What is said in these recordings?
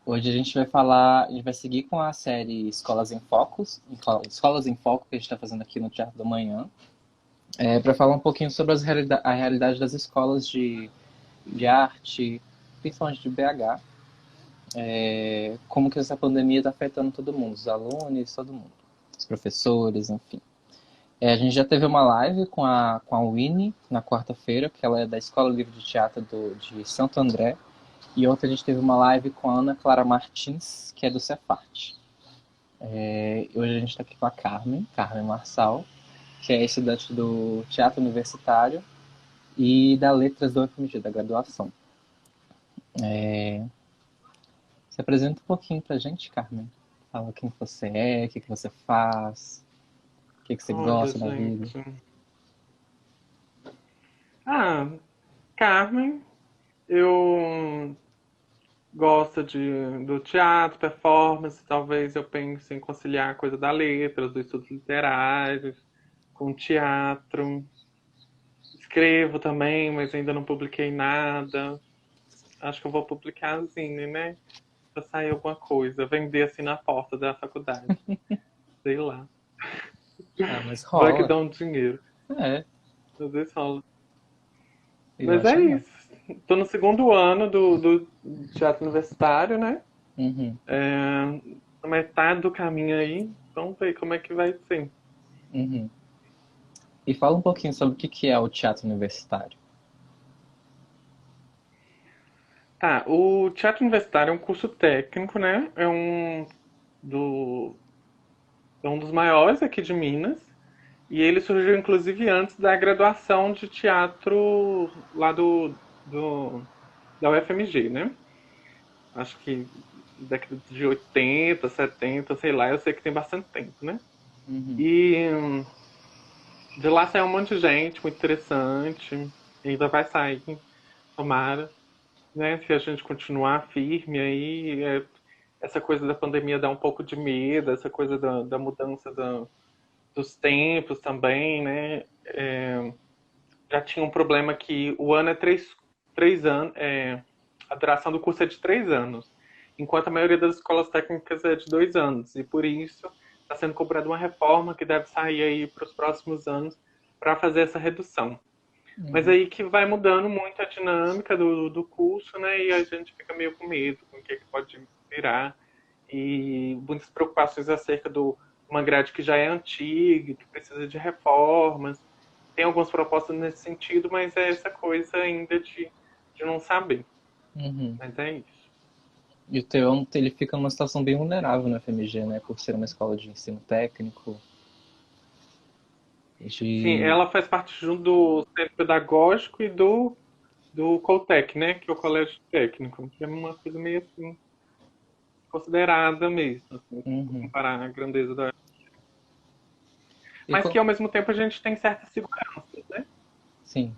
Hoje a gente vai seguir com a série Escolas em Focos, Escolas em Foco que a gente está fazendo aqui no Teatro da Manhã, para falar um pouquinho sobre a realidade das escolas de arte, principalmente de BH, como que essa pandemia está afetando todo mundo, os alunos, todo mundo, os professores, enfim. A gente já teve uma live com a Winnie na quarta-feira, que ela é da Escola Livre de Teatro de Santo André, e ontem a gente teve uma live com a Ana Clara Martins, que é do Cefat. Hoje a gente está aqui com a Carmen Marçal, que é estudante do Teatro Universitário e da Letras do UFMG, da graduação. Se apresenta um pouquinho pra gente, Carmen. Fala quem você é, o que você faz, o que você Olha, gosta da vida. gente. Ah, Carmen, eu gosto do teatro, performance. Talvez eu pense em conciliar a coisa da letra, dos estudos literários, com teatro. Escrevo também, mas ainda não publiquei nada. Acho que eu vou publicar zine, né? Pra sair alguma coisa, vender assim na porta da faculdade. Sei lá. Ah, mas Vai que rola. dá um dinheiro. É, Às vezes rola. eu Mas acho é legal. isso. Tô no segundo ano do teatro universitário, né? Uhum, Na metade do caminho aí. Vamos ver como é que vai ser. uhum. E fala um pouquinho sobre o que é o teatro universitário. Tá, o teatro universitário é um curso técnico, né? Do, é um dos maiores aqui de Minas. E ele surgiu inclusive antes da graduação de teatro lá da UFMG, né? Acho que década de 80, 70, sei lá, eu sei que tem bastante tempo, né? Uhum, E de lá saiu um monte de gente, muito interessante. Ainda vai sair, tomara, né? Se a gente continuar firme aí, essa coisa da pandemia dá um pouco de medo, essa coisa da mudança dos tempos também, né? Já tinha um problema que o ano é três anos, a duração do curso é de 3 anos, enquanto a maioria das escolas técnicas é de 2 anos, e por isso está sendo cobrada uma reforma que deve sair aí para os próximos anos para fazer essa redução. Mas uhum, aí que vai mudando muito a dinâmica do curso, né? E a gente fica meio com medo com o que pode virar. E muitas preocupações acerca de uma grade que já é antiga, que precisa de reformas. Tem algumas propostas nesse sentido, mas é essa coisa ainda de não saber. uhum. Mas é isso. E o teu, ele fica numa situação bem vulnerável na FMG, né? Por ser uma escola de ensino técnico, Sim, de... ela faz parte junto do centro pedagógico e do Coltec, né? Que é o colégio técnico. Que é uma coisa meio assim, considerada mesmo, assim, se for Uhum. comparar a grandeza da. E Mas co- que ao mesmo tempo a gente tem certas seguranças, né? Sim.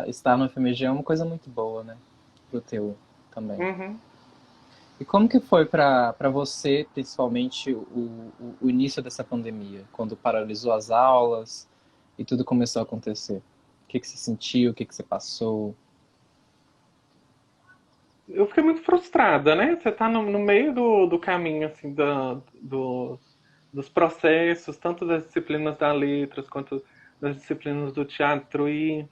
Estar no FMG é uma coisa muito boa, né? Pro teu também. Uhum. E como que foi para você, principalmente, o início dessa pandemia? Quando paralisou as aulas e tudo começou a acontecer? O que você sentiu? O que você passou? Eu fiquei muito frustrada, né? Você tá no meio do caminho, assim, dos processos, tanto das disciplinas da letras quanto das disciplinas do teatro, e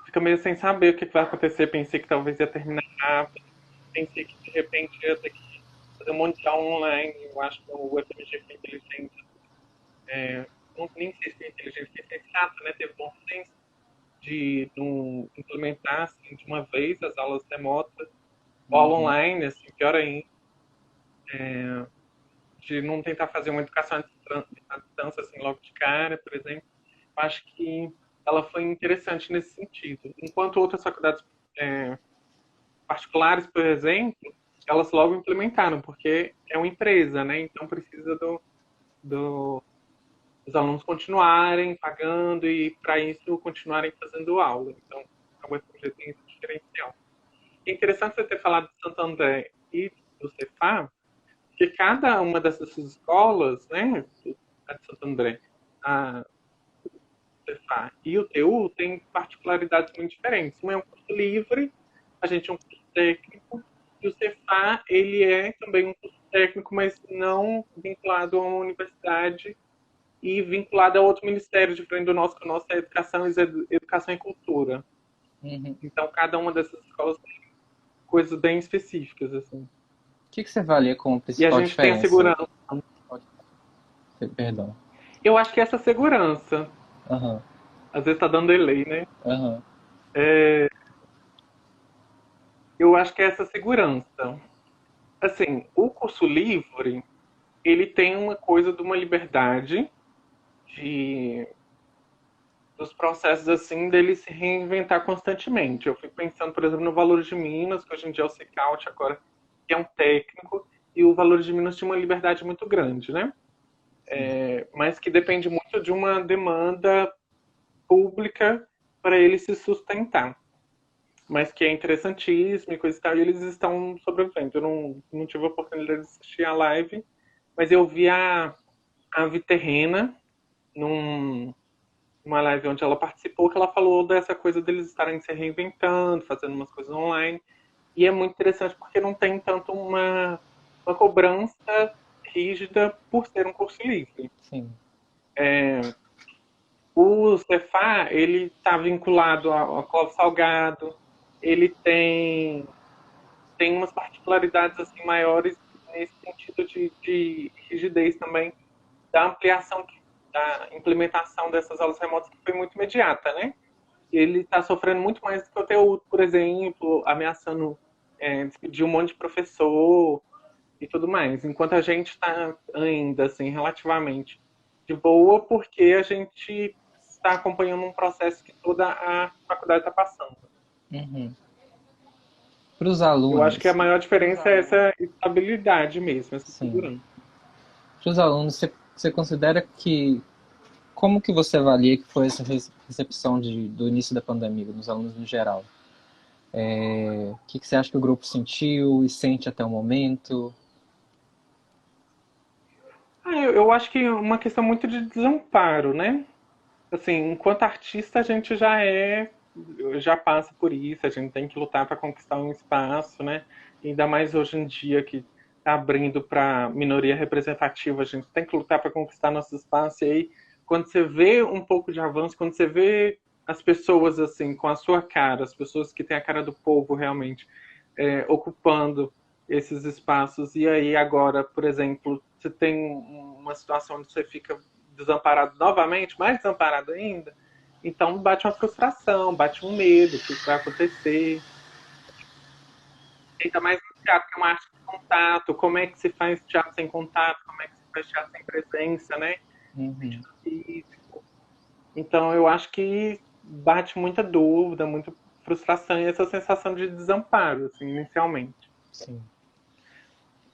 fica meio sem saber o que vai acontecer. Pensei que talvez ia terminar rápido, pensei que de repente ia ter que fazer um monte de aula online. Eu acho que o FMG foi inteligente, não, nem sei se é inteligente, se é chata, né? Teve bom senso de não implementar assim, de uma vez as aulas remotas, ou aula Uhum, online, assim, pior ainda, de não tentar fazer uma educação à distância, assim, logo de cara, por exemplo. Eu acho que ela foi interessante nesse sentido. Enquanto outras faculdades é, particulares, por exemplo, elas logo implementaram, porque é uma empresa, né? Então precisa do, dos alunos continuarem pagando e, para isso, continuarem fazendo aula. Então, a UFMG tem esse diferencial. É interessante você ter falado de Santo André e do Cefá, porque cada uma dessas escolas, né, a de Santo André, a Cefá e o TU, tem particularidades muito diferentes. Um é um curso livre, a gente é um curso técnico, E o Cefar, ele é também um curso técnico, mas não vinculado a uma universidade e vinculado a outro ministério diferente do nosso, que o nosso é educação e cultura. Uhum. Então, cada uma dessas escolas tem coisas bem específicas, assim. O que você avalia como E a principal gente tem a diferença? segurança. Perdão. Eu acho que essa segurança, Aham, às vezes tá dando delay, né? aham, Eu acho que é essa segurança. Assim, o curso livre, ele tem uma coisa de uma liberdade de dos processos assim dele se reinventar constantemente. Eu fico pensando, por exemplo, no Valor de Minas, que hoje em dia é o Secaut, agora que é um técnico, e o Valor de Minas tinha uma liberdade muito grande, né? Mas que depende muito de uma demanda pública para ele se sustentar. Mas que é interessantíssimo e coisa e tal, e eles estão sobrevivendo. Eu não tive a oportunidade de assistir a live, mas eu vi a Viterrena num, uma live onde ela participou, que ela falou dessa coisa deles estarem se reinventando, fazendo umas coisas online. E é muito interessante porque não tem tanto uma cobrança rígida por ser um curso livre. sim. O Cefar, ele está vinculado ao Clóvis Salgado, ele tem umas particularidades assim maiores nesse sentido de rigidez também, da ampliação, da implementação dessas aulas remotas que foi muito imediata, né? Ele está sofrendo muito mais do que o TU, por exemplo, ameaçando despedir um monte de professor e tudo mais. Enquanto a gente está ainda, assim, relativamente de boa, porque a gente está acompanhando um processo que toda a faculdade está passando. Uhum. Para os Eu acho que a alunos, maior diferença é essa estabilidade mesmo, essa sim. segurança. Para os alunos, você considera que como que você avalia que foi essa recepção do início da pandemia nos alunos no geral? O que você acha que o grupo sentiu e sente até o momento? Eu acho que é uma questão muito de desamparo, né? Assim, enquanto artista, a gente já passa por isso, a gente tem que lutar para conquistar um espaço, né? Ainda mais hoje em dia que está abrindo para minoria representativa, a gente tem que lutar para conquistar nosso espaço. E aí, quando você vê um pouco de avanço, quando você vê as pessoas assim, com a sua cara, as pessoas que têm a cara do povo realmente, ocupando esses espaços, e aí agora, por exemplo, você tem uma situação onde você fica desamparado novamente, mais desamparado ainda, então bate uma frustração, bate um medo, o que vai acontecer. Ainda mais no teatro, que é uma arte de contato, como é que se faz teatro sem contato, como é que se faz teatro sem presença, né? Uhum. Então eu acho que bate muita dúvida, muita frustração e essa sensação de desamparo, assim, inicialmente. Sim.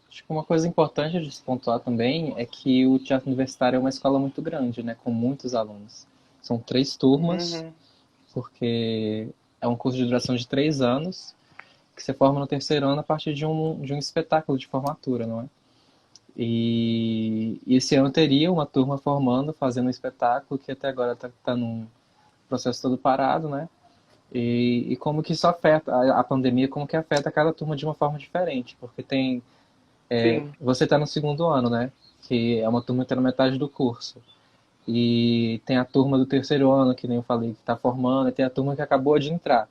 Acho que uma coisa importante de se pontuar também é que o teatro universitário é uma escola muito grande, né, com muitos alunos. São 3 turmas, Uhum, porque é um curso de duração de 3 anos, que você forma no terceiro ano a partir de um espetáculo de formatura, não é? E esse ano teria uma turma formando, fazendo um espetáculo, que até agora está num processo todo parado, né? E como que isso afeta, a pandemia, como que afeta cada turma de uma forma diferente, porque sim. você está no segundo ano, né? Que é uma turma que está na metade do curso. E tem a turma do terceiro ano, que nem eu falei, que está formando, e tem a turma que acabou de entrar.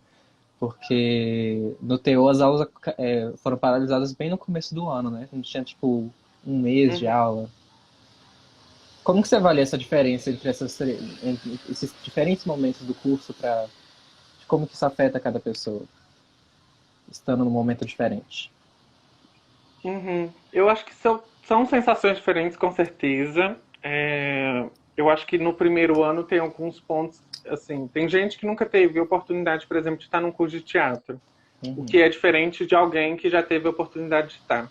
Porque no TO as aulas foram paralisadas bem no começo do ano, né? A gente tinha tipo um mês de Uhum. aula. Como que você avalia essa diferença entre esses diferentes momentos do curso para como que isso afeta cada pessoa, estando num momento diferente? Uhum. Eu acho que são sensações diferentes, com certeza. Eu acho que no primeiro ano tem alguns pontos, assim, tem gente que nunca teve oportunidade, por exemplo, de estar num curso de teatro, o Uhum. que é diferente de alguém que já teve a oportunidade de estar.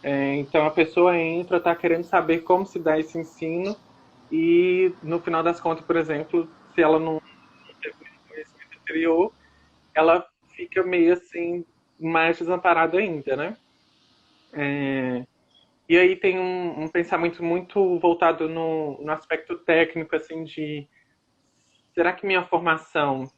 Então a pessoa entra, está querendo saber como se dá esse ensino e no final das contas, por exemplo, se ela não teve conhecimento anterior, ela fica meio assim mais desamparada ainda, né? E aí tem um pensamento muito voltado no aspecto técnico, assim, de será que minha formação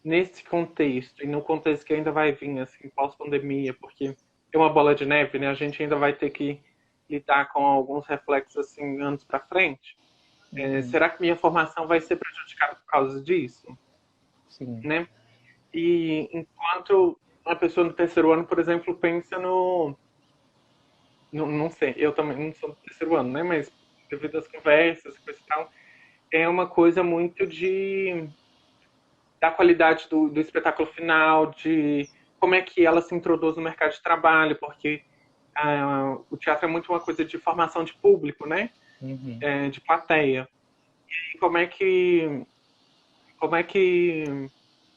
nesse contexto e no contexto que ainda vai vir, assim, pós-pandemia, porque é uma bola de neve, né? A gente ainda vai ter que lidar com alguns reflexos assim anos para frente. Será que minha formação vai ser prejudicada por causa disso? Sim. Né? E enquanto uma pessoa no terceiro ano, por exemplo, pensa não sei, eu também não sou do terceiro ano, né? Mas devido às conversas, coisa e tal, é uma coisa muito da qualidade do espetáculo final, de como é que ela se introduz no mercado de trabalho, porque o teatro é muito uma coisa de formação de público, né? Uhum. De plateia. E como é que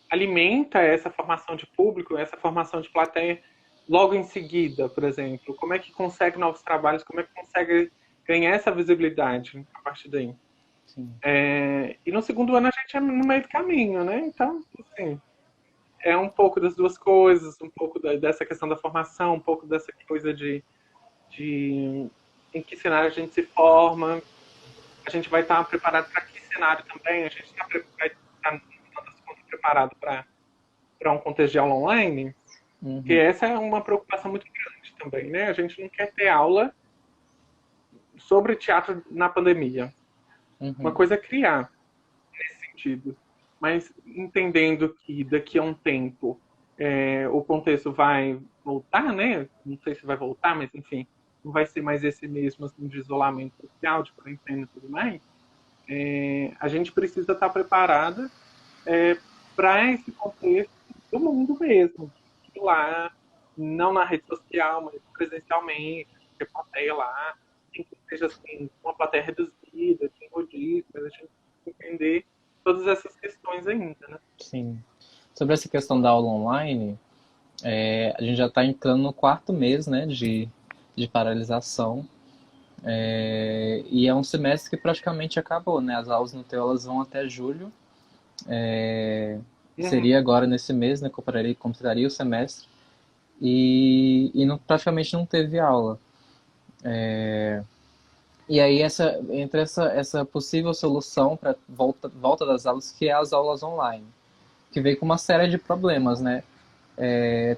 alimenta essa formação de público, essa formação de plateia logo em seguida, por exemplo? Como é que consegue novos trabalhos? Como é que consegue ganhar essa visibilidade a partir daí? Sim. E no segundo ano a gente é no meio do caminho, né? Então, assim, é um pouco das duas coisas, um pouco dessa questão da formação, um pouco dessa coisa de em que cenário a gente se forma, a gente vai estar preparado para que cenário também, a gente vai estar, no final das contas, preparado para um contexto de aula online, porque Uhum. essa é uma preocupação muito grande também, né? A gente não quer ter aula sobre teatro na pandemia. Uma Uhum. coisa é criar nesse sentido, mas entendendo que daqui a um tempo o contexto vai voltar, né? Não sei se vai voltar, mas enfim, não vai ser mais esse mesmo assim, de isolamento social, de quarentena e tudo mais. A gente precisa estar preparada para esse contexto do mundo mesmo, de ir lá, não na rede social, mas presencialmente, ter plateia lá, tem que seja assim, uma plateia reduzida, tem rodízio, mas a gente tem que entender todas essas questões ainda, né? Sim. Sobre essa questão da aula online, a gente já está entrando no quarto mês, né, de paralisação. E é um semestre que praticamente acabou, né? As aulas no TEU elas vão até julho. Uhum, Seria agora nesse mês, né? Completaria o semestre. E não, praticamente não teve aula. E aí entra essa possível solução para volta das aulas, que é as aulas online, que veio com uma série de problemas, né?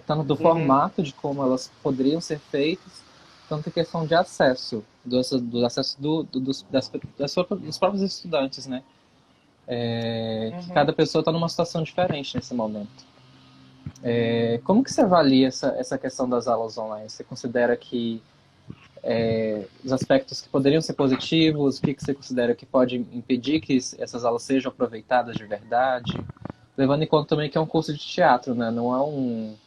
Tanto do uhum, formato, de como elas poderiam ser feitas, tanto a questão de acesso, do acesso dos próprios estudantes, né? Que uhum. cada pessoa está numa situação diferente nesse momento. Como que você avalia essa questão das aulas online? Você considera que os aspectos que poderiam ser positivos, o que você considera que pode impedir que essas aulas sejam aproveitadas de verdade? Levando em conta também que é um curso de teatro, né? Não é um...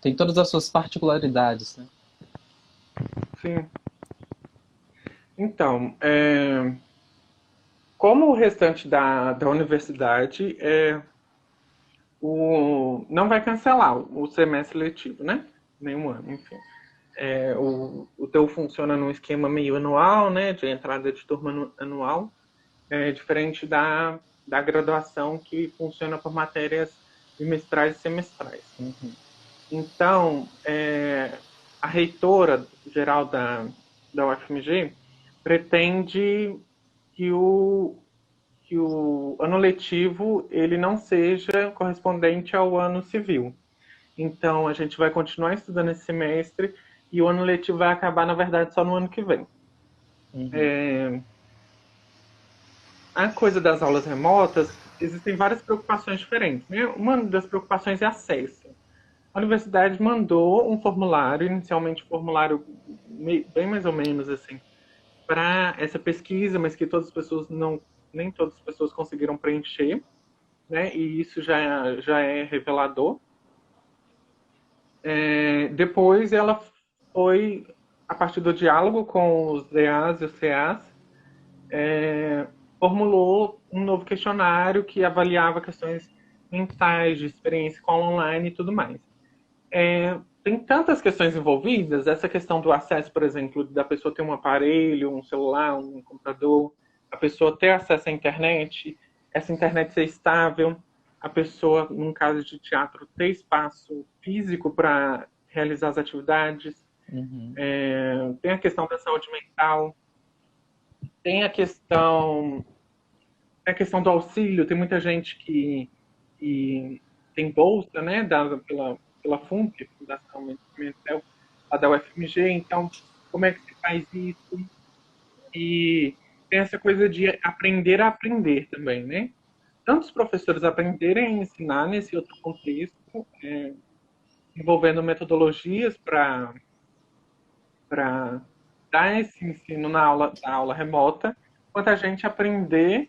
tem todas as suas particularidades, né? Sim. Então, como o restante da universidade, não vai cancelar o semestre letivo, né? Nenhum ano, enfim. O teu funciona num esquema meio anual, né? De entrada de turma anual, diferente da graduação que funciona por matérias bimestrais e semestrais. Uhum. Então, a reitora geral da UFMG pretende que que o ano letivo ele não seja correspondente ao ano civil. Então, a gente vai continuar estudando esse semestre e o ano letivo vai acabar, na verdade, só no ano que vem. Uhum. A coisa das aulas remotas, existem várias preocupações diferentes. Né? Uma das preocupações é acesso. A universidade mandou um formulário, inicialmente um formulário bem mais ou menos assim, para essa pesquisa, mas que todas as pessoas não, nem todas as pessoas conseguiram preencher, né? E isso já é revelador. Depois ela foi, a partir do diálogo com os DAs e os CAs, formulou um novo questionário que avaliava questões mentais, de experiência com aula online e tudo mais. Tem tantas questões envolvidas, essa questão do acesso, por exemplo, da pessoa ter um aparelho, um celular, um computador, a pessoa ter acesso à internet, essa internet ser estável, a pessoa, num caso de teatro, ter espaço físico para realizar as atividades, Uhum. tem a questão da saúde mental, tem a questão do auxílio, tem muita gente que tem bolsa, né, dada pela FUNP, Fundação Mental, lá da UFMG. Então, como é que se faz isso? E tem essa coisa de aprender a aprender também, né? Tanto os professores aprenderem a ensinar nesse outro contexto, envolvendo metodologias para dar esse ensino na aula remota, quanto a gente aprender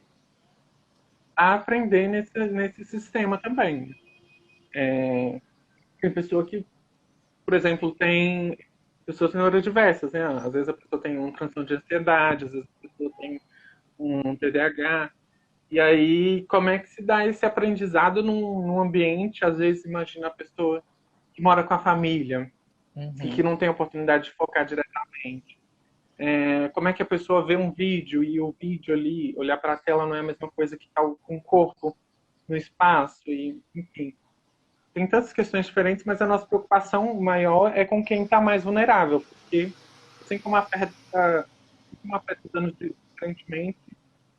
a aprender nesse sistema também. Tem pessoa que, por exemplo, tem pessoas neurodiversas, né? Às vezes a pessoa tem um transtorno de ansiedade, às vezes a pessoa tem um TDAH. E aí, como é que se dá esse aprendizado num ambiente, às vezes, imagina a pessoa que mora com a família e que não tem oportunidade de focar diretamente. Como é que a pessoa vê um vídeo e o vídeo ali, olhar para a tela não é a mesma coisa que estar com o corpo no espaço, e, enfim. Tem tantas questões diferentes, mas a nossa preocupação maior é com quem está mais vulnerável, porque assim como afeta os anos diferentemente,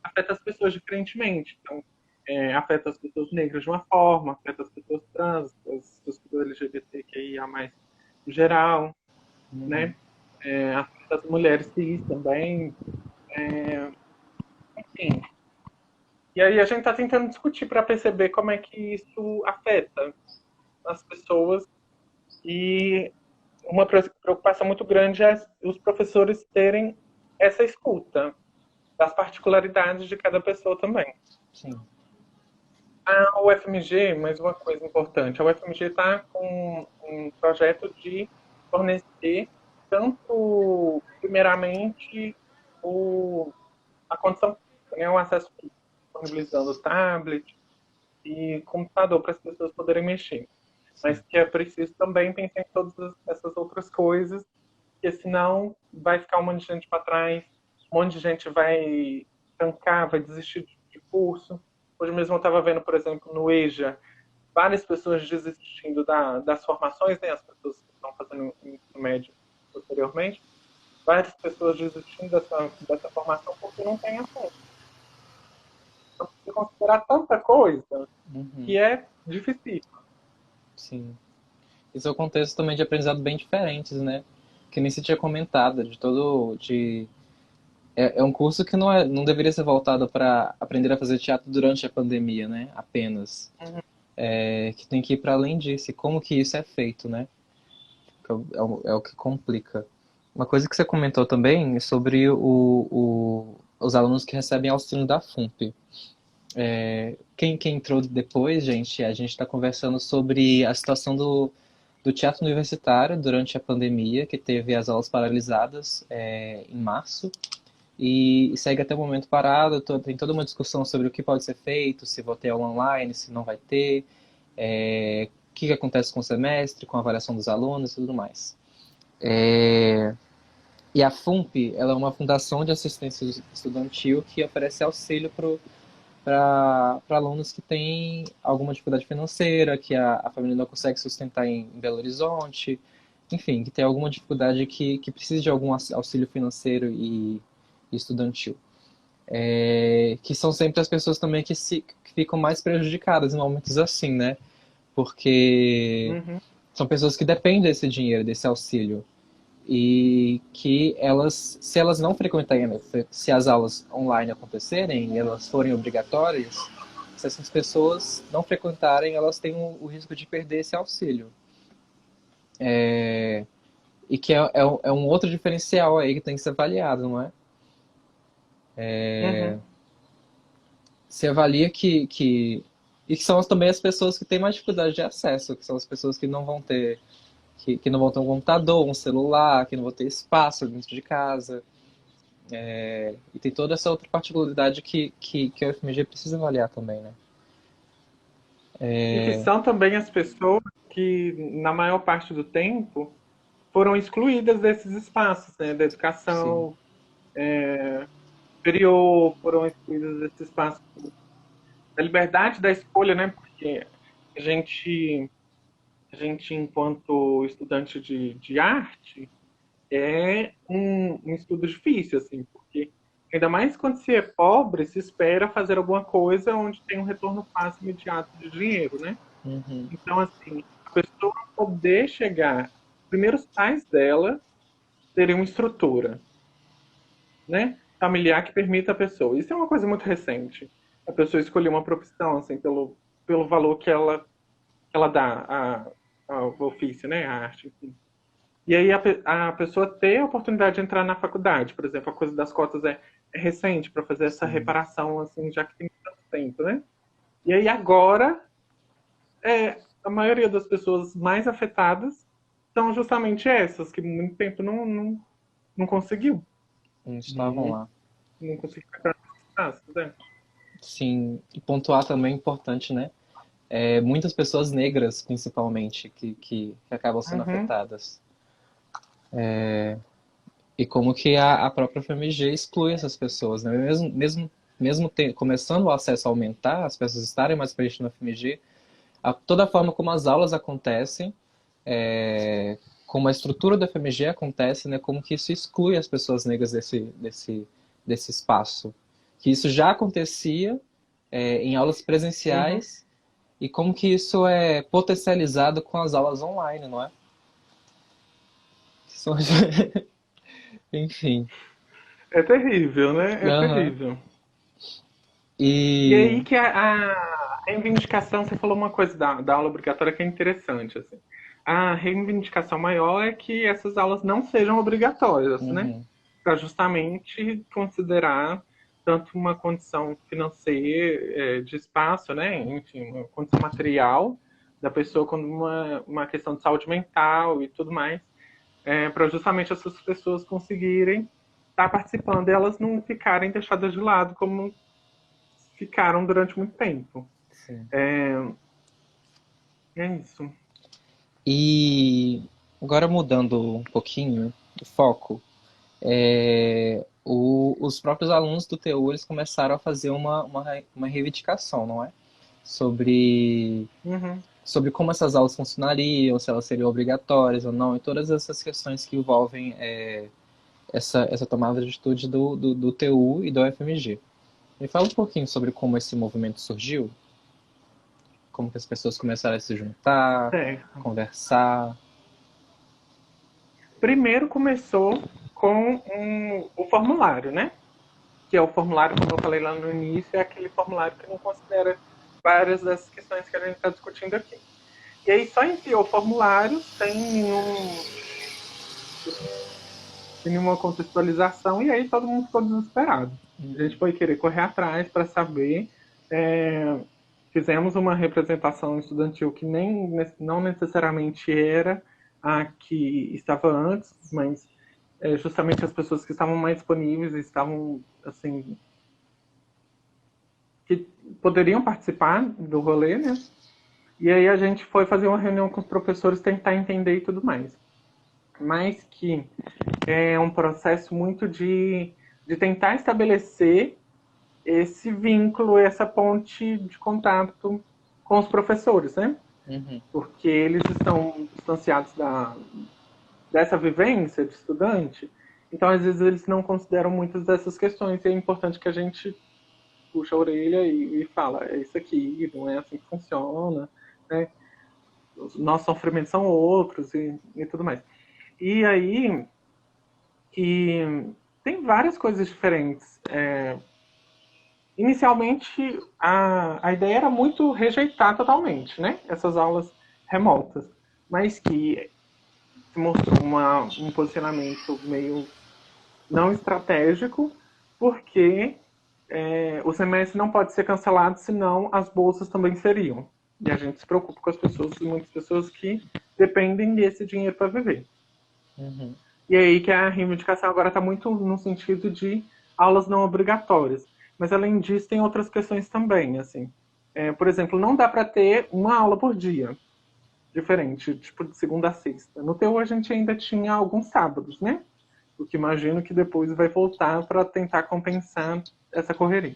afeta as pessoas diferentemente. Então, afeta as pessoas negras de uma forma, afeta as pessoas trans, as pessoas LGBTQIA+, em geral, né? Afeta as mulheres cis também, enfim. E aí a gente está tentando discutir para perceber como é que isso afeta as pessoas, e uma preocupação muito grande é os professores terem essa escuta das particularidades de cada pessoa também. Sim. A UFMG, mais uma coisa importante, a UFMG está com um projeto de fornecer tanto, primeiramente, a condição, né, o acesso disponibilizando tablet e computador para as pessoas poderem mexer. Mas que é preciso também pensar em todas essas outras coisas, porque senão vai ficar um monte de gente para trás, um monte de gente vai trancar, vai desistir de curso. Hoje mesmo eu estava vendo, por exemplo, no EJA, várias pessoas desistindo das formações, né, as pessoas que estão fazendo ensino médio posteriormente, várias pessoas desistindo dessa formação porque não tem acesso. Então, precisa considerar tanta coisa que é difícil. Sim. Isso é um contexto também de aprendizado bem diferentes, né? Que nem se tinha comentado, de todo... É um curso que não deveria ser voltado para aprender a fazer teatro durante a pandemia, né? Apenas. Que tem que ir para além disso. E como que isso é feito, né? É o que complica. Uma coisa que você comentou também é sobre os alunos que recebem auxílio da FUNP. Quem entrou depois, gente, a gente está conversando sobre a situação do teatro universitário durante a pandemia, que teve as aulas paralisadas em março, e segue até o momento parado. Tem toda uma discussão sobre o que pode ser feito, se vai ter aula online, se não vai ter, o que acontece com o semestre, com a avaliação dos alunos e tudo mais. E a FUNP, ela é uma fundação de assistência estudantil que oferece auxílio para alunos que têm alguma dificuldade financeira, que a família não consegue sustentar em Belo Horizonte, enfim, que tem alguma dificuldade que precisa de algum auxílio financeiro e estudantil. Que são sempre as pessoas também que ficam mais prejudicadas em momentos assim, né? Porque são pessoas que dependem desse dinheiro, desse auxílio. E que elas, se elas não frequentarem, se as aulas online acontecerem e elas forem obrigatórias, se essas pessoas não frequentarem, elas têm o risco de perder esse auxílio. E que é um outro diferencial aí que tem que ser avaliado, não é? Se avalia e que são também as pessoas que têm mais dificuldade de acesso, que são as pessoas que não vão ter que não vão ter um computador, um celular, que não vão ter espaço dentro de casa. E tem toda essa outra particularidade que a UFMG precisa avaliar também, né? E que são também as pessoas que, na maior parte do tempo, foram excluídas desses espaços, né? Da educação superior, foram excluídas desses espaços da liberdade da escolha, né? Porque a gente enquanto estudante de arte, é um estudo difícil, assim, porque ainda mais quando se é pobre, se espera fazer alguma coisa onde tem um retorno fácil, imediato de dinheiro, né? Então, assim, pessoa poder chegar, primeiro os pais dela terem uma estrutura, né, familiar que permita a pessoa. Isso é uma coisa muito recente. A pessoa escolher uma profissão assim pelo valor que ela dá ao ofício, né, à arte, enfim. E aí a pessoa ter a oportunidade de entrar na faculdade, por exemplo, a coisa das cotas é recente para fazer essa reparação, assim, já que tem tanto tempo, né? E aí agora, a maioria das pessoas mais afetadas são justamente essas, que muito tempo não conseguiu. Não estavam lá. Não conseguiu entrar nesse espaço, né? Sim, e pontuar também é importante, né? Muitas pessoas negras, principalmente, que acabam sendo afetadas. E como que a própria FMG exclui essas pessoas, né? Mesmo começando o acesso a aumentar, as pessoas estarem mais presentes na FMG, toda a forma como as aulas acontecem, como a estrutura da FMG acontece, né? Como que isso exclui as pessoas negras desse espaço. Que isso já acontecia em aulas presenciais e como que isso é potencializado com as aulas online, não é? Enfim. É terrível, né? É Aham. terrível. E E. aí que a reivindicação, você falou uma coisa da aula obrigatória que é interessante, assim. A reivindicação maior é que essas aulas não sejam obrigatórias, né? Uhum. Para justamente considerar tanto uma condição financeira, de espaço, né? Enfim, uma condição material da pessoa, como uma questão de saúde mental e tudo mais, para justamente essas pessoas conseguirem estar participando e elas não ficarem deixadas de lado como ficaram durante muito tempo. Sim. É isso. E agora mudando um pouquinho o foco, os próprios alunos do TU eles começaram a fazer uma reivindicação, não é? Sobre, Uhum. sobre como essas aulas funcionariam, se elas seriam obrigatórias ou não, e todas essas questões que envolvem essa tomada de atitude do TU e do UFMG. Me fala um pouquinho sobre como esse movimento surgiu, como que as pessoas começaram a se juntar, Certo. conversar. Primeiro começou com o formulário, né? Que é o formulário, como eu falei lá no início, é aquele formulário que não considera várias das questões que a gente está discutindo aqui. E aí só enviou o formulário sem nenhuma contextualização, e aí todo mundo ficou desesperado. A gente foi querer correr atrás para saber. é, Fizemos uma representação estudantil que não necessariamente era a que estava antes, mas justamente as pessoas que estavam mais disponíveis, estavam assim, que poderiam participar do rolê, né? E aí a gente foi fazer uma reunião com os professores, tentar entender e tudo mais. Mas que é um processo muito de tentar estabelecer esse vínculo, essa ponte de contato com os professores, né? Uhum. Porque eles estão distanciados dessa vivência de estudante, então às vezes eles não consideram muitas dessas questões, e é importante que a gente puxa a orelha e fala, é isso aqui, não é assim que funciona, né? Os nossos sofrimentos são outros e tudo mais. E aí, tem várias coisas diferentes. Inicialmente, a ideia era muito rejeitar totalmente, né? Essas aulas remotas. Mas que se mostrou um posicionamento meio não estratégico, porque o semestre não pode ser cancelado, senão as bolsas também seriam. E a gente se preocupa com as pessoas, muitas pessoas que dependem desse dinheiro para viver. Uhum. E aí que a reivindicação agora está muito no sentido de aulas não obrigatórias. Mas além disso, tem outras questões também, assim. Por exemplo, não dá para ter uma aula por dia diferente, tipo de segunda a sexta. No teu a gente ainda tinha alguns sábados, né? O que imagino que depois vai voltar para tentar compensar essa correria.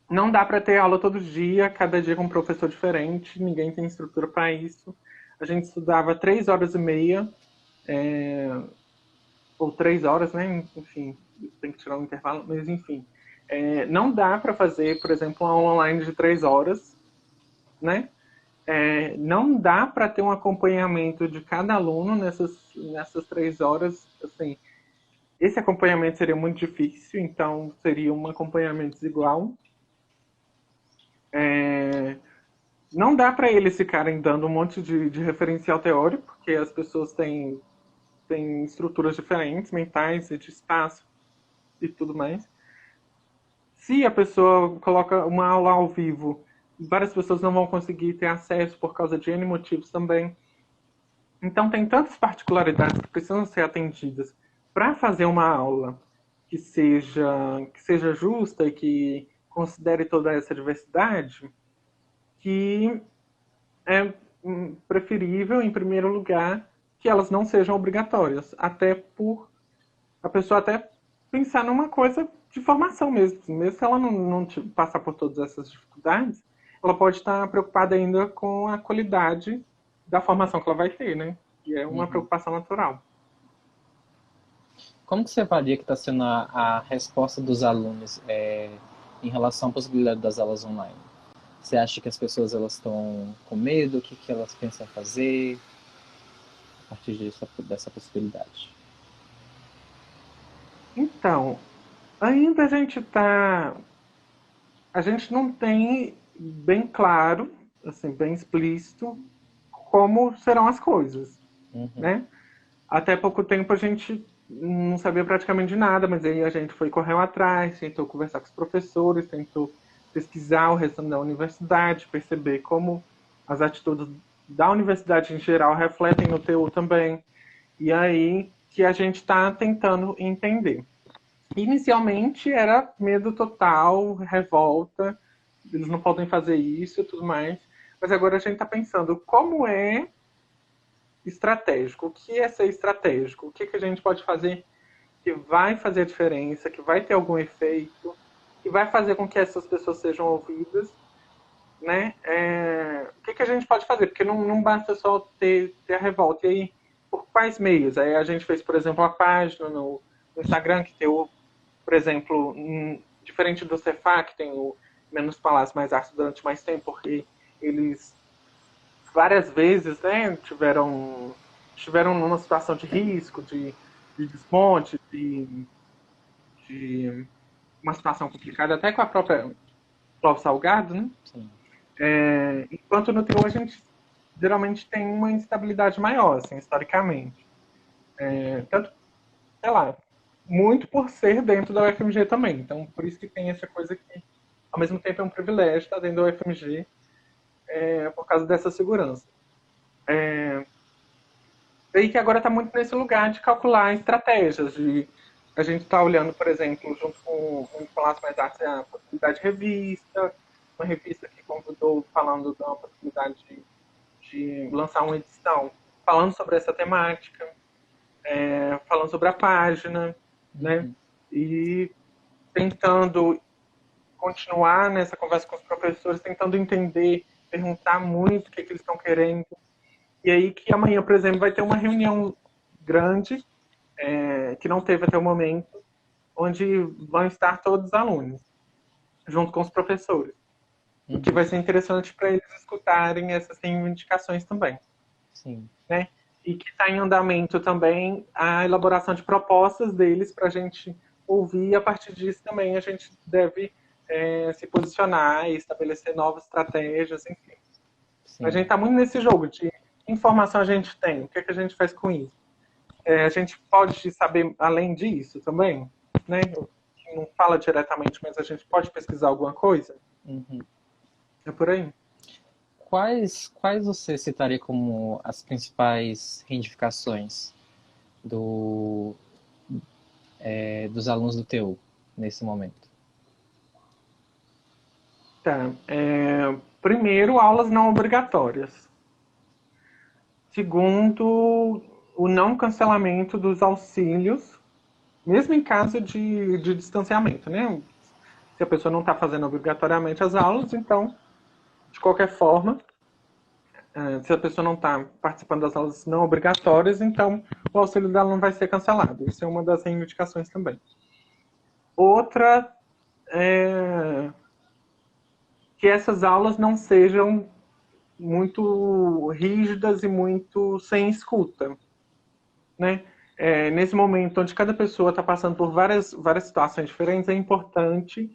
Não dá para ter aula todo dia, cada dia com um professor diferente, ninguém tem estrutura para isso. A gente estudava 3 horas e meia, ou 3 horas, né? Enfim, tem que tirar um intervalo, mas enfim. Não dá para fazer, por exemplo, uma aula online de 3 horas, né? Não dá para ter um acompanhamento de cada aluno nessas 3 horas. Assim, esse acompanhamento seria muito difícil, então seria um acompanhamento desigual. Não dá para eles ficarem dando um monte de referencial teórico, porque as pessoas têm estruturas diferentes, mentais e de espaço e tudo mais. Se a pessoa coloca uma aula ao vivo, várias pessoas não vão conseguir ter acesso por causa de N motivos também. Então, tem tantas particularidades que precisam ser atendidas para fazer uma aula que seja justa e que considere toda essa diversidade, que é preferível, em primeiro lugar, que elas não sejam obrigatórias, até por a pessoa até pensar numa coisa de formação mesmo. Mesmo que ela não passar por todas essas dificuldades, ela pode estar preocupada ainda com a qualidade da formação que ela vai ter, né? E é uma preocupação natural. Como que você avalia que está sendo a resposta dos alunos em relação à possibilidade das aulas online? Você acha que as pessoas elas estão com medo? O que, que elas pensam fazer a partir dessa possibilidade? Então, ainda a gente não tem bem claro, assim, bem explícito como serão as coisas, né? Até pouco tempo a gente não sabia praticamente de nada, mas aí a gente correu atrás, tentou conversar com os professores, tentou pesquisar o restante da universidade, perceber como as atitudes da universidade em geral refletem no TU também. E aí que a gente está tentando entender. Inicialmente era medo total, revolta, eles não podem fazer isso e tudo mais. Mas agora a gente está pensando como é estratégico. O que é ser estratégico? O que a gente pode fazer que vai fazer a diferença, que vai ter algum efeito, que vai fazer com que essas pessoas sejam ouvidas, né? O que a gente pode fazer? Porque não basta só ter a revolta. E aí, por quais meios? Aí a gente fez, por exemplo, uma página no Instagram que tem por exemplo, diferente do Cefá, que tem o Menos Palavras Mais Artes durante mais tempo, porque eles várias vezes, né, estiveram numa situação de risco, de desmonte, de uma situação complicada, até com a própria Clóvis Salgado, né? Sim. Enquanto no TU a gente geralmente tem uma instabilidade maior, assim, historicamente. Tanto, sei lá, muito por ser dentro da UFMG também. Então, por isso que tem essa coisa que, ao mesmo tempo, é um privilégio estar dentro da UFMG por causa dessa segurança. E que agora está muito nesse lugar de calcular estratégias, de a gente está olhando, por exemplo, junto com o Palácio Mais Artes, a possibilidade de revista, uma revista que convidou falando da possibilidade de lançar uma edição falando sobre essa temática, falando sobre a página, né? E tentando continuar nessa conversa com os professores, tentando entender, perguntar muito o que eles estão querendo. E aí que amanhã, por exemplo, vai ter uma reunião grande, que não teve até o momento, onde vão estar todos os alunos, junto com os professores. O que vai ser interessante para eles escutarem essas reivindicações também. Sim. Né? E que está em andamento também a elaboração de propostas deles para a gente ouvir, e a partir disso também a gente deve se posicionar e estabelecer novas estratégias, enfim. Sim. A gente está muito nesse jogo de que informação a gente tem, o que a gente faz com isso. A gente pode saber além disso também, né? Não fala diretamente, mas a gente pode pesquisar alguma coisa? É por aí. Quais você citaria como as principais reivindicações dos alunos do TU nesse momento? Tá. Primeiro, aulas não obrigatórias. Segundo, o não cancelamento dos auxílios, mesmo em caso de distanciamento, né? Se a pessoa não está fazendo obrigatoriamente as aulas, então, de qualquer forma, se a pessoa não está participando das aulas não obrigatórias, então o auxílio dela não vai ser cancelado. Isso é uma das reivindicações também. Outra é que essas aulas não sejam muito rígidas e muito sem escuta, né? Nesse momento onde cada pessoa está passando por várias situações diferentes, é importante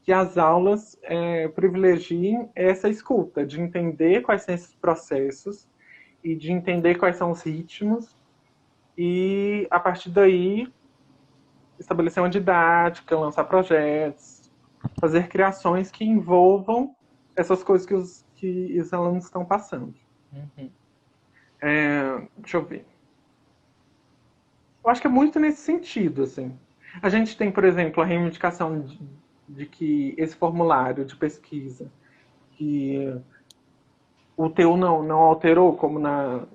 que as aulas privilegiem essa escuta, de entender quais são esses processos e de entender quais são os ritmos e, a partir daí, estabelecer uma didática, lançar projetos, fazer criações que envolvam essas coisas que os alunos estão passando. Uhum. Deixa eu ver. Eu acho que é muito nesse sentido, assim. A gente tem, por exemplo, a reivindicação de que esse formulário de pesquisa, que o TU não alterou, como na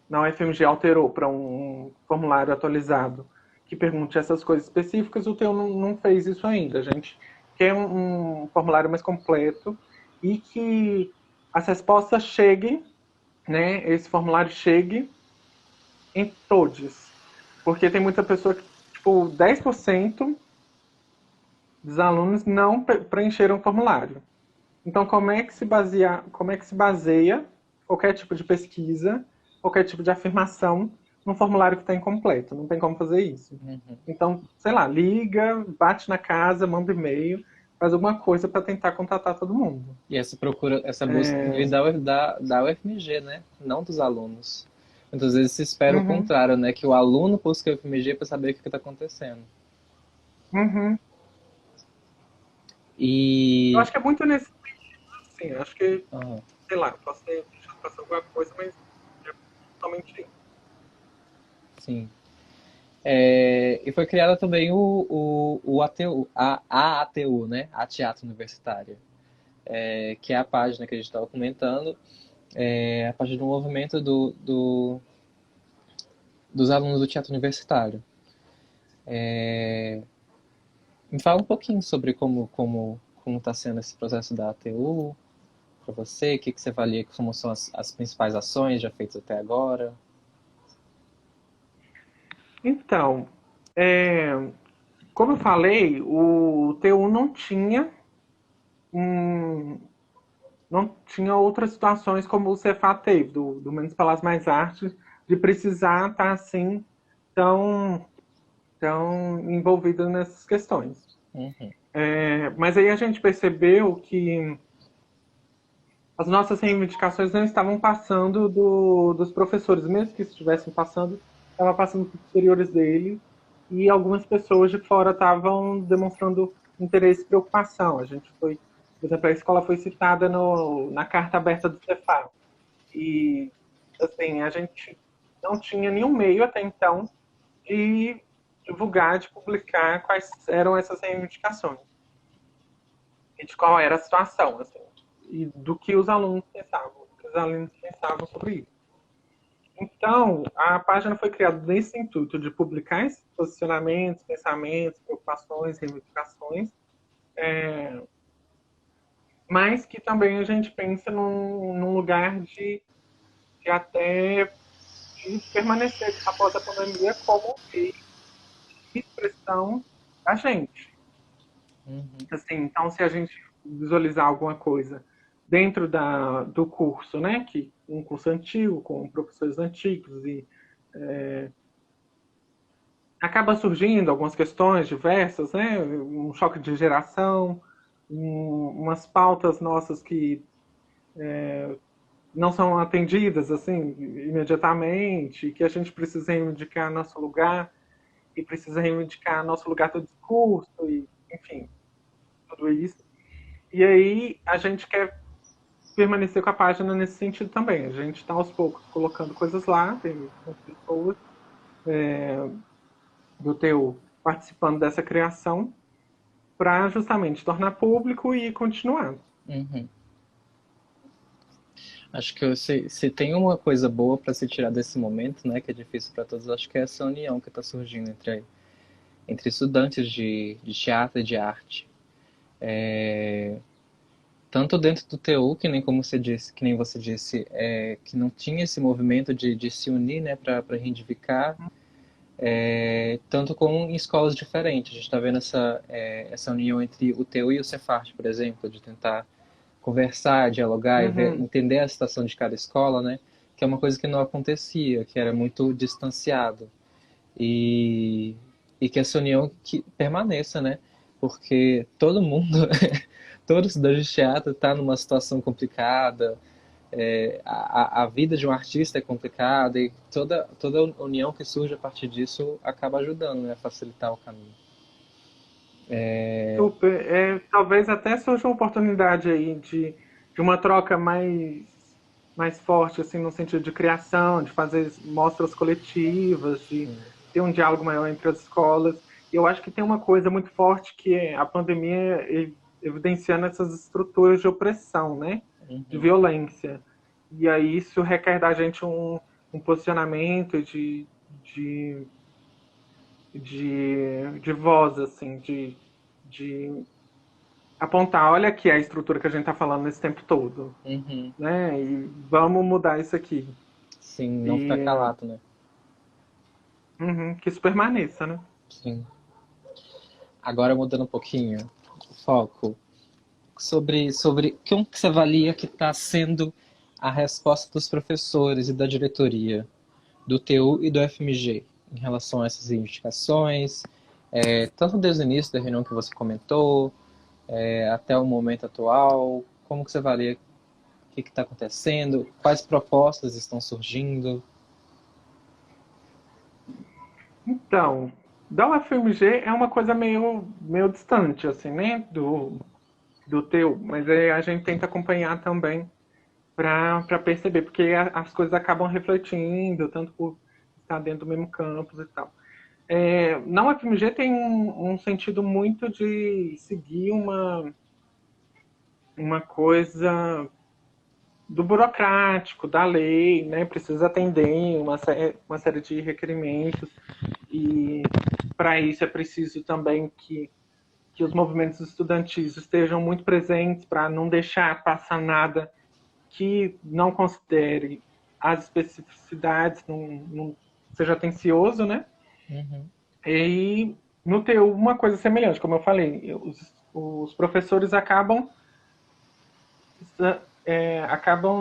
UFMG alterou para um formulário atualizado que pergunte essas coisas específicas, o TU não fez isso ainda. A gente quer um formulário mais completo e que as respostas cheguem, né, esse formulário chegue em todos. Porque tem muita pessoa que, tipo, 10% dos alunos não preencheram o formulário. Então, como é que se baseia qualquer tipo de pesquisa, qualquer tipo de afirmação num formulário que está incompleto? Não tem como fazer isso. Uhum. Então, sei lá, liga, bate na casa, manda e-mail, faz alguma coisa para tentar contatar todo mundo. E essa busca veio da UFMG, né? Não dos alunos. Muitas vezes se espera o Uhum, contrário, né? Que o aluno busque a UFMG para saber o que está acontecendo. uhum. Eu E. acho que é muito nesse sentido, assim. Eu acho que, Ah, sei lá, posso ter deixado passar alguma coisa, mas é totalmente isso. sim. E foi criada também o ATU, a ATU, né? A Teatro Universitária, que é a página que a gente estava comentando, a página do movimento dos alunos do Teatro Universitário. Me fala um pouquinho sobre como está sendo esse processo da ATU para você, o que você avalia, como são as principais ações já feitas até agora. Então, como eu falei, o TU um, não tinha outras situações como o Cefat teve, do Menos Palavras Mais Artes, de precisar estar assim tão envolvido nessas questões. Uhum, Mas aí a gente percebeu que as nossas reivindicações não estavam passando dos professores, mesmo que estivessem passando, estava passando para os superiores dele, e algumas pessoas de fora estavam demonstrando interesse e preocupação. A gente foi, por exemplo, a escola foi citada na carta aberta do Cefat. E, assim, a gente não tinha nenhum meio até então de divulgar, de publicar quais eram essas reivindicações e de qual era a situação, assim, e do que os alunos pensavam, do que os alunos pensavam sobre isso. Então, a página foi criada nesse intuito de publicar esses posicionamentos, pensamentos, preocupações, reivindicações, mas que também a gente pensa num lugar de até de permanecer após a pandemia como meio de expressão da gente. uhum, Assim, então, se a gente visualizar alguma coisa dentro do curso, né, que um curso antigo, com professores antigos, e acaba surgindo algumas questões diversas, né, um choque de geração, umas pautas nossas que não são atendidas assim imediatamente, que a gente precisa reivindicar nosso lugar e precisa reivindicar nosso lugar do discurso e, enfim, tudo isso. E aí a gente quer permanecer com a página nesse sentido também. A gente está aos poucos colocando coisas lá, tem pessoas do TU participando dessa criação para justamente tornar público e continuar. uhum. Acho que se tem uma coisa boa para se tirar desse momento, né, que é difícil para todos, acho que é essa união que está surgindo entre estudantes de teatro e de arte. Tanto dentro do TU, que nem você disse, que não tinha esse movimento de se unir, né, para reivindicar, tanto como em escolas diferentes. A gente está vendo essa união entre o TU e o Cefart, por exemplo, de tentar conversar, dialogar e Uhum. entender a situação de cada escola, né? Que é uma coisa que não acontecia, que era muito distanciado. E, e que essa união que permaneça, né? Porque todo mundo, todo estudante de teatro está numa situação complicada, a vida de um artista é complicada e toda união que surge a partir disso acaba ajudando, né, a facilitar o caminho. Super. Talvez até surja uma oportunidade aí de uma troca mais forte, assim, no sentido de criação, de fazer mostras coletivas, de ter um diálogo maior entre as escolas. E eu acho que tem uma coisa muito forte que é a pandemia evidenciando essas estruturas de opressão, né? De Uhum, violência. E aí isso requer da gente um posicionamento de voz, assim, de apontar, olha aqui a estrutura que a gente está falando nesse tempo todo, uhum. né? E vamos mudar isso aqui. Sim, não ficar E calado, né? que isso permaneça, né? Sim. Agora mudando um pouquinho o foco, sobre como que você avalia que está sendo a resposta dos professores e da diretoria do TU e do FMG em relação a essas indicações, tanto desde o início da reunião que você comentou, até o momento atual, como que você avalia o que está acontecendo, quais propostas estão surgindo? Então, da UFMG é uma coisa meio distante, assim, né? Do teu, mas a gente tenta acompanhar também para perceber, porque as coisas acabam refletindo, tanto por estar dentro do mesmo campus e tal. Na UFMG tem um sentido muito de seguir uma coisa do burocrático, da lei, né? Precisa atender uma série de requerimentos e para isso é preciso também que os movimentos estudantis estejam muito presentes para não deixar passar nada que não considere as especificidades, não seja atencioso, né? Uhum, E no TU uma coisa semelhante, como eu falei, os professores acabam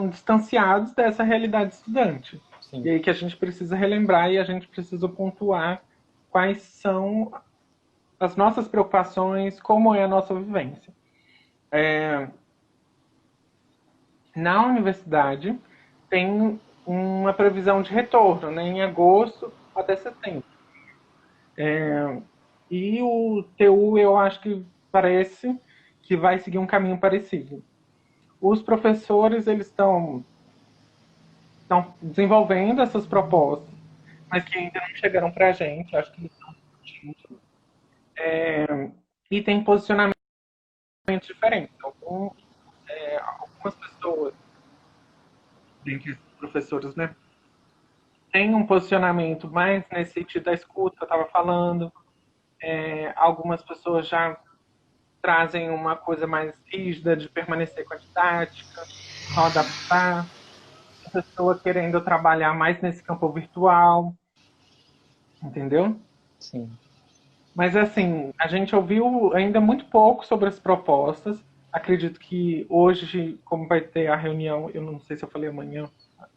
distanciados dessa realidade estudante. E sim. aí que a gente precisa relembrar e a gente precisa pontuar quais são as nossas preocupações, como é a nossa vivência. Na universidade tem uma previsão de retorno, né, em agosto até setembro. E o TU eu acho que parece que vai seguir um caminho parecido. Os professores eles estão desenvolvendo essas propostas, mas que ainda não chegaram para a gente. Acho que eles estão discutindo. E tem posicionamentos diferentes. Algumas pessoas, dentre os professores, né, têm um posicionamento mais nesse sentido da escuta que eu estava falando. Algumas pessoas já trazem uma coisa mais rígida de permanecer com a didática, só adaptar. A pessoa querendo trabalhar mais nesse campo virtual, entendeu? Sim. Mas assim, a gente ouviu ainda muito pouco sobre as propostas. Acredito que hoje, como vai ter a reunião, eu não sei se eu falei amanhã, a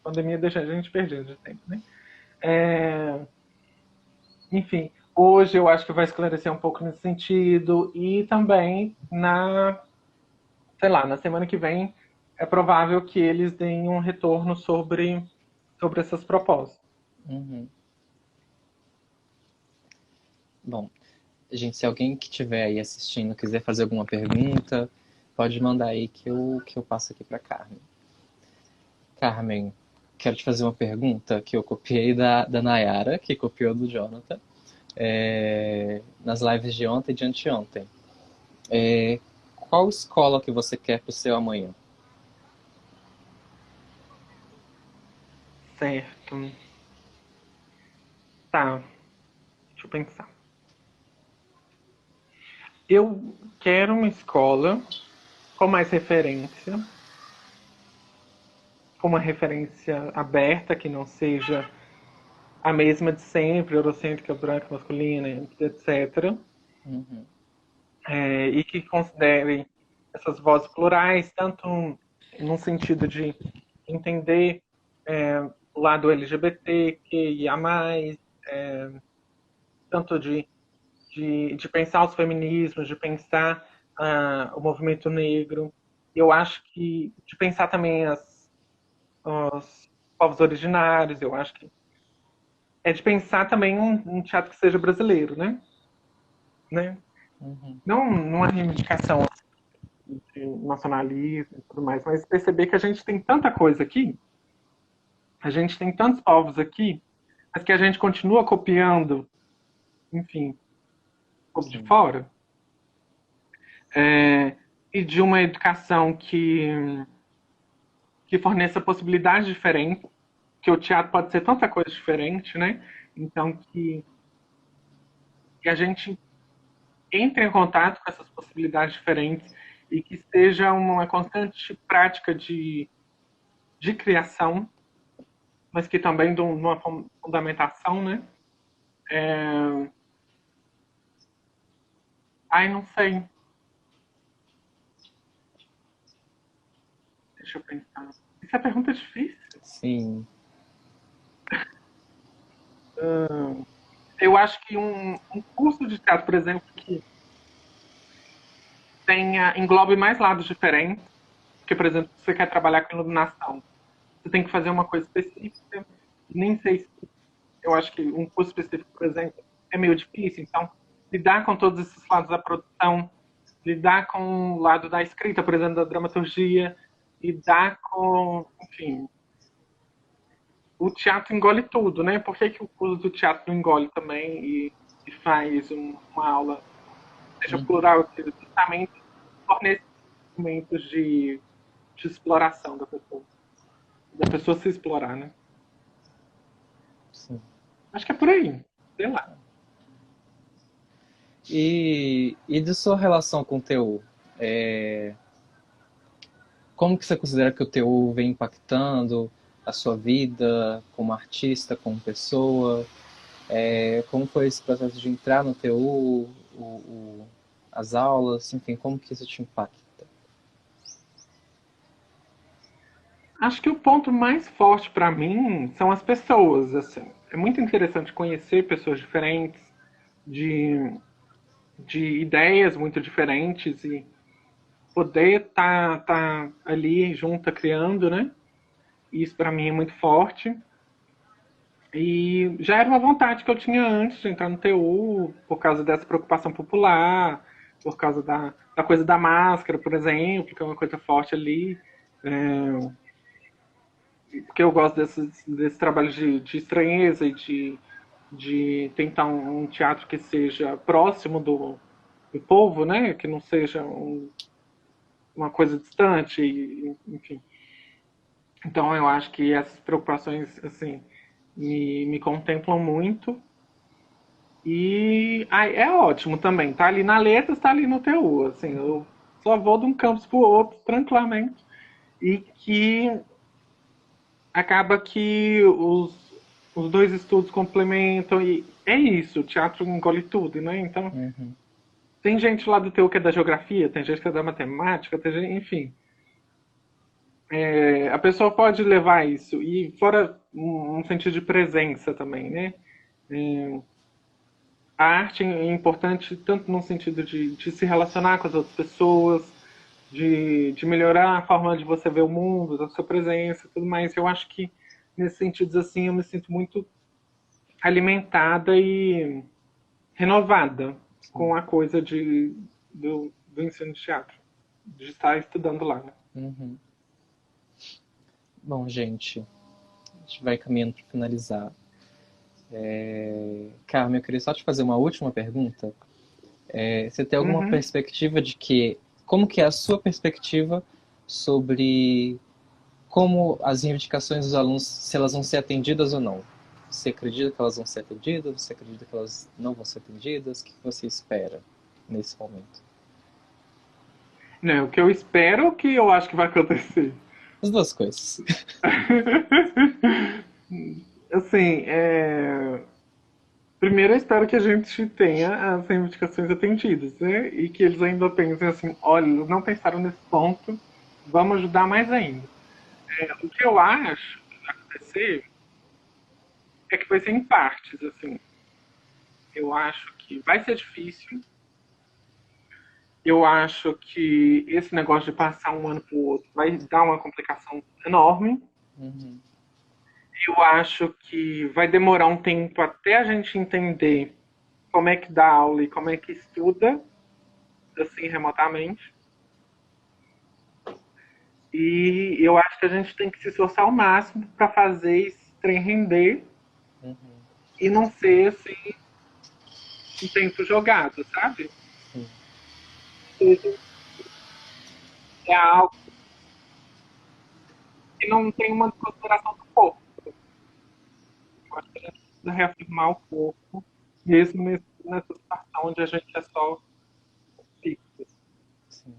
pandemia deixa a gente perdido de tempo, né? É, enfim, hoje eu acho que vai esclarecer um pouco nesse sentido e também sei lá, na semana que vem é provável que eles deem um retorno sobre essas propostas. Uhum. Bom, gente, se alguém que estiver aí assistindo quiser fazer alguma pergunta, pode mandar aí que eu passo aqui para Carmen. Carmen, quero te fazer uma pergunta que eu copiei da Nayara, que copiou do Jonathan, nas lives de ontem e de anteontem. É, qual escola que você quer para o seu amanhã? Certo. Tá, deixa eu pensar. Eu quero uma escola com mais referência, com uma referência aberta, que não seja a mesma de sempre, eurocêntrica, branca, masculina, etc. Uhum, E que considere. essas vozes plurais, tanto no sentido de entender o lado LGBT, QIA+, tanto de pensar os feminismos, de pensar o movimento negro. Eu acho que de pensar também os povos originários, eu acho que é de pensar também um teatro que seja brasileiro, né? Uhum. Não numa reivindicação de nacionalismo e tudo mais, mas perceber que a gente tem tanta coisa aqui, a gente tem tantos povos aqui, mas que a gente continua copiando, enfim, povo de Sim. fora, e de uma educação que forneça possibilidades diferentes, que o teatro pode ser tanta coisa diferente, né? Então que a gente entre em contato com essas possibilidades diferentes e que seja uma constante prática de criação, mas que também de uma fundamentação, né? Ai, não sei. Deixa eu pensar. Isso é pergunta difícil. Sim. Eu acho que um curso de teatro, por exemplo, que englobe mais lados diferentes, porque, por exemplo, se você quer trabalhar com iluminação, você tem que fazer uma coisa específica, nem sei se eu acho que um curso específico, por exemplo, é meio difícil. Então, lidar com todos esses lados da produção, lidar com o lado da escrita, por exemplo, da dramaturgia, lidar com, enfim, o teatro engole tudo, né? Por que, que o curso do teatro não engole também e faz uma aula, seja Uhum. plural, justamente fornece momentos de exploração da pessoa se explorar, né? Sim. Acho que é por aí, sei lá. E de sua relação com o TU? É, como que você considera que o TU vem impactando a sua vida como artista, como pessoa? Como foi esse processo de entrar no TU, as aulas, enfim, como que isso te impacta? Acho que o ponto mais forte para mim são as pessoas. Assim. É muito interessante conhecer pessoas diferentes, de, de ideias muito diferentes e poder tá ali junta criando, né? Isso para mim é muito forte. E já era uma vontade que eu tinha antes de entrar no TU, por causa dessa preocupação popular, por causa da coisa da máscara, por exemplo, que é uma coisa forte ali. Porque eu gosto desse trabalho de estranheza e de tentar um teatro que seja próximo do povo, né? Que não seja uma coisa distante, enfim. Então eu acho que essas preocupações, assim, me contemplam muito. E é ótimo também. Tá ali na letras, tá ali no TU. Assim, eu só vou de um campus pro outro tranquilamente. E que acaba que os dois estudos complementam. E é isso, o teatro engole tudo, né? Então, Uhum. tem gente lá do TU que é da geografia, tem gente que é da matemática, tem gente, enfim. A pessoa pode levar isso. E fora um sentido de presença também, né? A arte é importante tanto no sentido de se relacionar com as outras pessoas, de melhorar a forma de você ver o mundo, da sua presença e tudo mais. Eu acho que, nesses sentidos, assim, eu me sinto muito alimentada e renovada com Sim. a coisa do ensino de teatro, de estar estudando lá. Né? Uhum. Bom, gente, a gente vai caminhando para finalizar. Carmen, eu queria só te fazer uma última pergunta. Você tem alguma Uhum. perspectiva de que, como que é a sua perspectiva sobre como as reivindicações dos alunos, se elas vão ser atendidas ou não? Você acredita que elas vão ser atendidas? Você acredita que elas não vão ser atendidas? O que você espera nesse momento? Não, o que eu espero, o que eu acho que vai acontecer. As duas coisas. Assim, Primeiro, eu espero que a gente tenha as reivindicações atendidas, né? E que eles ainda pensem assim, olha, eles não pensaram nesse ponto, vamos ajudar mais ainda. O que eu acho que vai acontecer é que vai ser em partes, assim. Eu acho que vai ser difícil. Eu acho que esse negócio de passar um ano para o outro vai dar uma complicação enorme. Uhum. Eu acho que vai demorar um tempo até a gente entender como é que dá aula e como é que estuda, assim, remotamente. E eu acho que a gente tem que se esforçar ao máximo para fazer esse trem render Uhum. e não ser, assim, um tempo jogado, sabe? Sim. É algo que não tem uma consideração do corpo. Eu acho que a gente precisa reafirmar o corpo, mesmo nessa situação onde a gente é só fixo. Sim.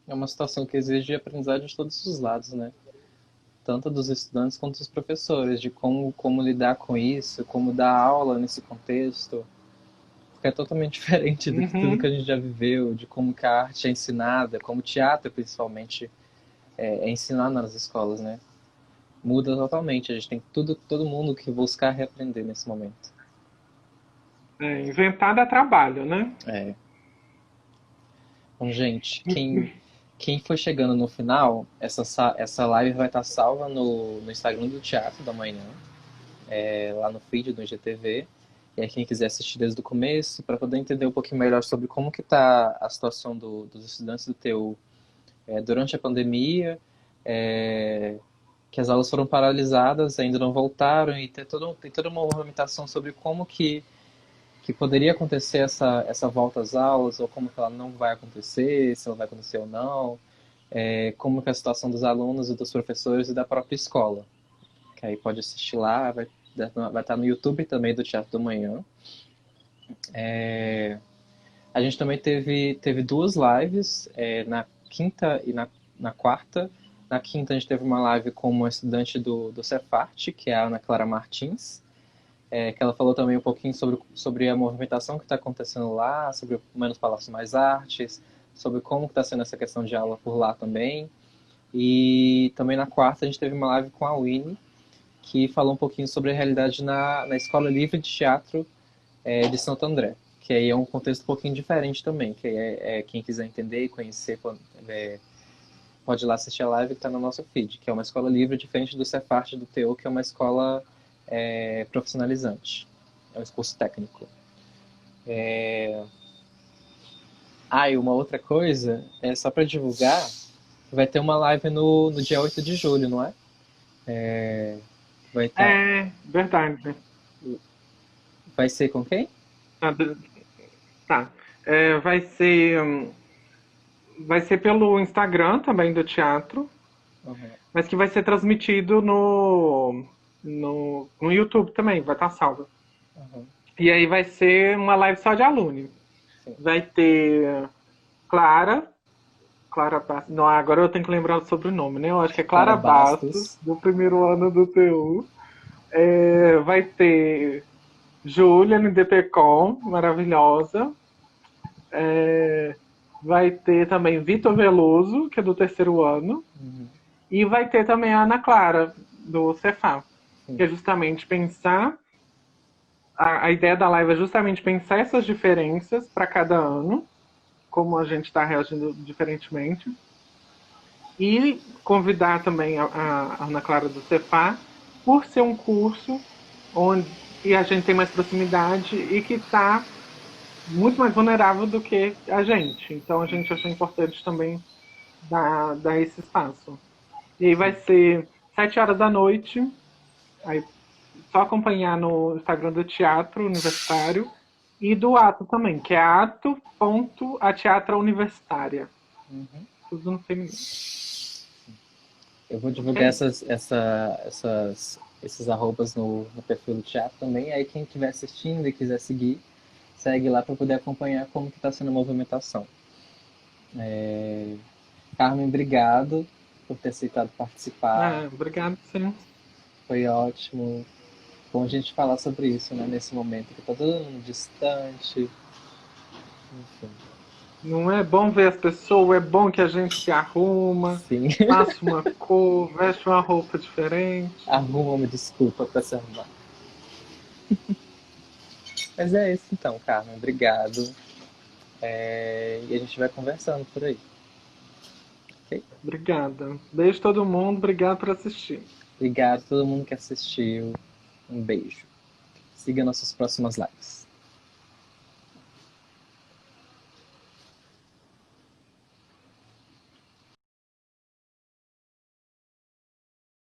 É uma situação que exige aprendizagem de todos os lados, né? Tanto dos estudantes quanto dos professores, de como lidar com isso, como dar aula nesse contexto, porque é totalmente diferente do que tudo que Uhum. a gente já viveu, de como que a arte é ensinada, como o teatro principalmente é ensinado nas escolas, né? Muda totalmente, a gente tem todo mundo que buscar reaprender nesse momento. Inventar dá trabalho, né? É. Bom, gente, quem for chegando no final, essa live vai estar salva no Instagram do Teatro da Manhã, lá no feed do IGTV. E aí quem quiser assistir desde o começo, para poder entender um pouquinho melhor sobre como que está a situação dos estudantes do TU durante a pandemia, é, que as aulas foram paralisadas, ainda não voltaram, e tem toda uma movimentação sobre como que poderia acontecer essa volta às aulas, ou como que ela não vai acontecer, se ela vai acontecer ou não, como que é a situação dos alunos e dos professores e da própria escola. Que aí pode assistir lá, vai estar no YouTube também do Teatro do Manhã. A gente também teve duas lives, na quinta e na quarta. Na quinta a gente teve uma live com uma estudante do Cefart, que é a Ana Clara Martins, que ela falou também um pouquinho sobre a movimentação que está acontecendo lá, sobre o Menos Palavras Mais Artes, sobre como está sendo essa questão de aula por lá também. E também na quarta a gente teve uma live com a Winnie, que falou um pouquinho sobre a realidade na Escola Livre de Teatro de Santo André, que aí é um contexto um pouquinho diferente também, que quem quiser entender e conhecer pode ir lá assistir a live que está no nosso feed, que é uma escola livre diferente do Cefart do TU, que é uma escola profissionalizante, é um curso técnico. E uma outra coisa, só para divulgar, vai ter uma live no dia 8 de julho, não é? Vai estar. É, verdade. Vai ser com quem? Tá. Tá. Vai ser pelo Instagram também do teatro, Uhum, mas que vai ser transmitido no YouTube também, vai estar salvo. uhum, E aí vai ser uma live só de aluno. sim. Vai ter Clara, Clara Bastos. Não, agora eu tenho que lembrar sobre o nome, né? Eu acho que é Clara Clara Bastos, Bastos. do primeiro ano do TU. Vai ter Júlia, NDPcom, maravilhosa. É, vai ter também Vitor Veloso, que é do terceiro ano. Uhum, E vai ter também a Ana Clara, do Cefá, sim. que é justamente pensar. A ideia da live é justamente pensar essas diferenças para cada ano, como a gente está reagindo diferentemente. E convidar também a Ana Clara do Cefá, por ser um curso onde que a gente tem mais proximidade e que está muito mais vulnerável do que a gente. Então a gente achou importante também dar esse espaço. E aí vai Sim. ser 7 horas da noite. Aí só acompanhar no Instagram do Teatro Universitário e do Ato também, que é ato.ateatra universitária. Uhum. Tudo no feminino. Eu vou divulgar Ok? esses arrobas no perfil do teatro também. Aí quem estiver assistindo e quiser seguir, segue lá para poder acompanhar como que está sendo a movimentação. Carmen, obrigado por ter aceitado participar. Obrigado, sim. Foi ótimo. Bom a gente falar sobre isso, né? Nesse momento que tá todo mundo distante. Enfim, Não é bom ver as pessoas, é bom que a gente se arruma, sim. passa uma cor, veste uma roupa diferente. Arruma uma desculpa pra se arrumar. Mas é isso então, Carmen. Obrigado. E a gente vai conversando por aí. Ok? Obrigada. Beijo todo mundo, obrigado por assistir. Obrigado a todo mundo que assistiu. Um beijo. Siga nossas próximas lives.